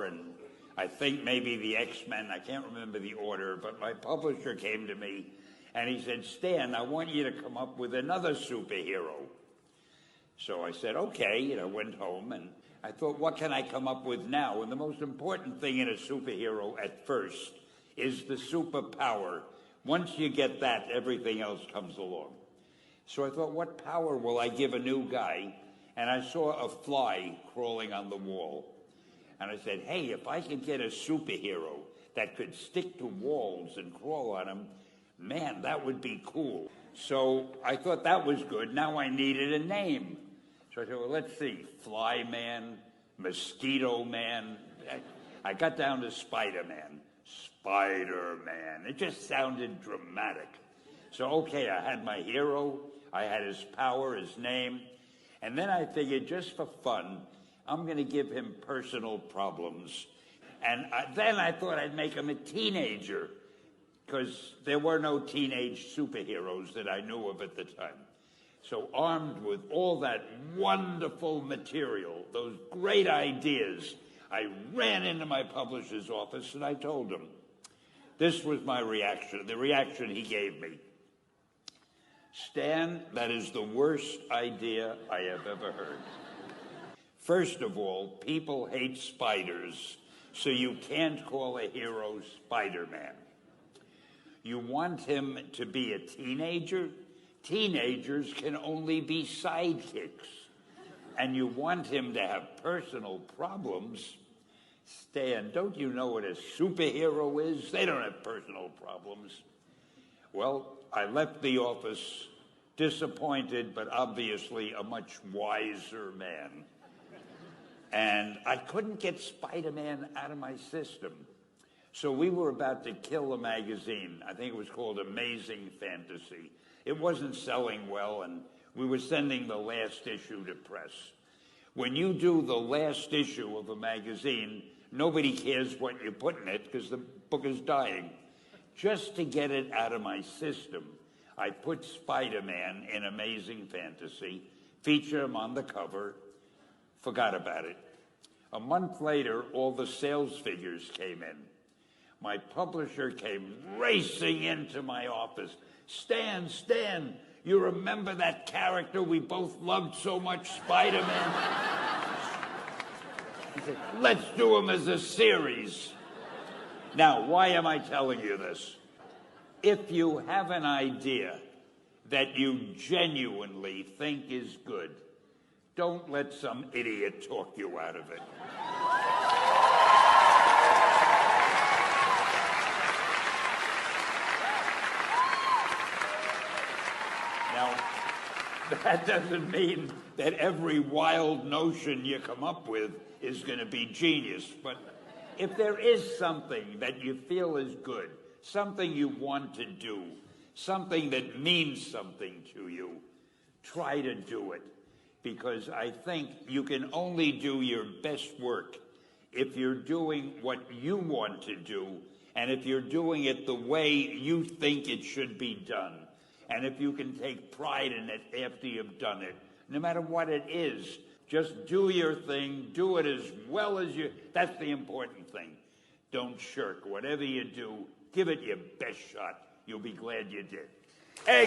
Thor and I think maybe the X-Men. I can't remember the order, but my publisher came to me and he said, Stan, I want you to come up with another superhero. So I said, okay, and I went home and I thought, what can I come up with now? And the most important thing in a superhero at first is the superpower. Once you get that, everything else comes along. So I thought, what power will I give a new guy? And I saw a fly crawling on the wall. And I said, hey, if I could get a superhero that could stick to walls and crawl on them, man, that would be cool. So I thought that was good. Now I needed a name. So I said, well, let's see, Fly Man, Mosquito Man. I got down to Spider-Man. Spider-Man. It just sounded dramatic. So, okay, I had my hero. I had his power, his name. And then I figured, just for fun, I'm going to give him personal problems. And then I thought I'd make him a teenager, because there were no teenage superheroes that I knew of at the time. So armed with all that wonderful material, those great ideas, I ran into my publisher's office and I told him. This was my reaction, the reaction he gave me. Stan, that is the worst idea I have ever heard. First of all, people hate spiders, so you can't call a hero Spider-Man. You want him to be a teenager? Teenagers can only be sidekicks. And you want him to have personal problems? Stan, don't you know what a superhero is? They don't have personal problems. Well, I left the office disappointed, but obviously a much wiser man. And I couldn't get Spider-Man out of my system. So we were about to kill a magazine. I think it was called Amazing Fantasy. It wasn't selling well, and we were sending the last issue to press. When you do the last issue of a magazine, nobody cares what you put in it because the book is dying. Just to get it out of my system, I put Spider-Man in Amazing Fantasy, featured him on the cover, forgot about it. A month later, all the sales figures came in. My publisher came racing into my office. Stan, you remember that character we both loved so much, Spider-Man? He said, let's do him as a series. Now, why am I telling you this? If you have an idea that you genuinely think is good, don't let some idiot talk you out of it. Now, that doesn't mean that every wild notion you come up with is going to be genius. But if there is something that you feel is good, something you want to do, something that means something to you, try to do it. Because I think you can only do your best work if you're doing what you want to do, and if you're doing it the way you think it should be done. And if you can take pride in it after you've done it, no matter what it is, just do your thing, do it as well as you, that's the important thing. Don't shirk. Whatever you do, give it your best shot. You'll be glad you did. Hey.